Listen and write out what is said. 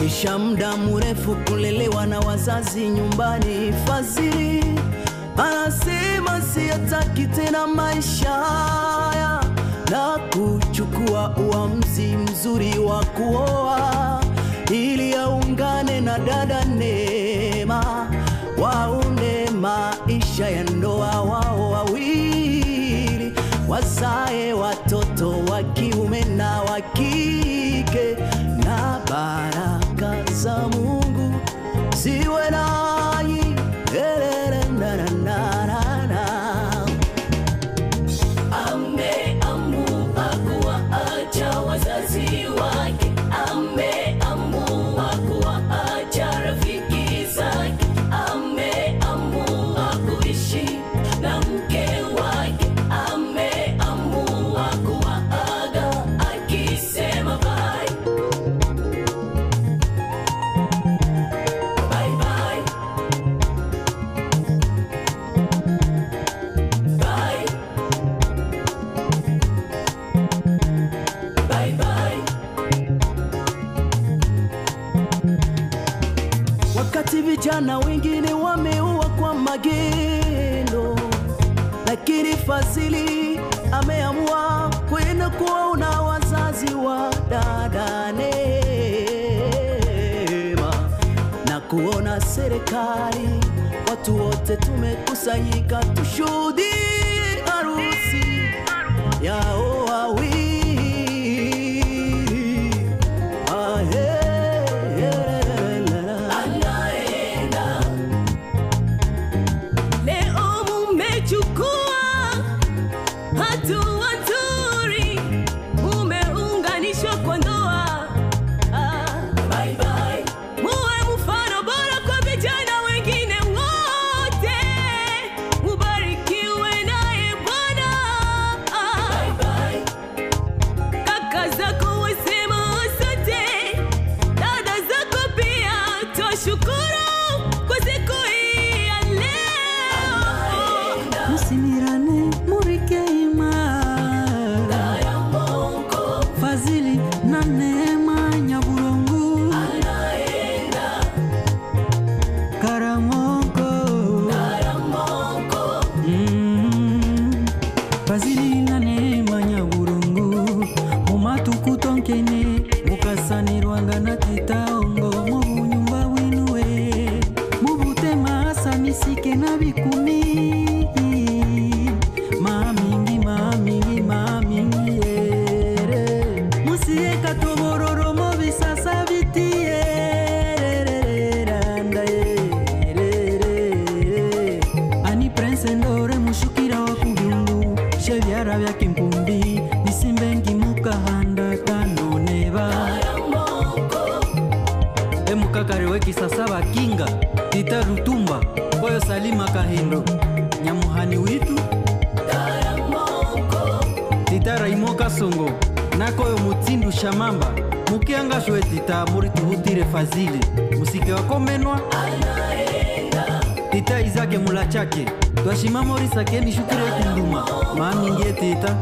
kisha muda mrefu kulelewa na wazazi nyumbani. Fadhili anasema siyataki tena maisha haya na kuchukua uamuzi mzuri wa kuoa ili aungane na dada Neema, waunde maisha ya ndoa wao wawili, wazae watoto wa kiume na wa kike, na baraka za Mungu ziwe nanyi. Ameamua kuwaacha wazazi wake, ameamua kuwaacha rafiki zake, ameamua kuishi na mke wake, ameamua kuwaaga akisema bye. Bye bye. Bye. Bye bye. Wakati vijana wengine wameua kwa magendo, lakini Fadhili ameamua kwenda kuona wazazi wa dada Neema na kuona serikali. Watu wote tumekusanyika tushuhudie harusi yao wawili. Anaenda. Leo mumechukua hatua nzuri, mumeunganishwa kwa ndoa. Bye bye. Muwe mfano bora kwa vijana wengine wote, mubarikiwe naye Bwana. Bye bye. Kaka zako wasema asante, dada zako pia twashukuru kwa siku hii ya leo. Musimirane murikeima Mungu Fadhili na Neema Nyaburungu anaenda. Karamongo Fadhili na Neema Nyaburungu mumatukutonkene mukasanirwanga na titaongo mubunyumba bwinuwe mubutema samisike na bikumi mamingi yere musieka tobororo mo bisasa bitiyere ani prince ndore mushukira wa kubyungu shebyara bya kimpumbi nisimbengi mukahanda kanoneba emukakare wekisasa bakinga tita Rutumba koyo Salima Kahindo nyamuhani witu tita Raimo Kasongo nakoyo Mutsindu Shamamba mukianga shwe tita muri tuhutire Fadhili musike wakomenwa tita Izake Mulachake twashima mori sakeni shukire kinduma mamingi tita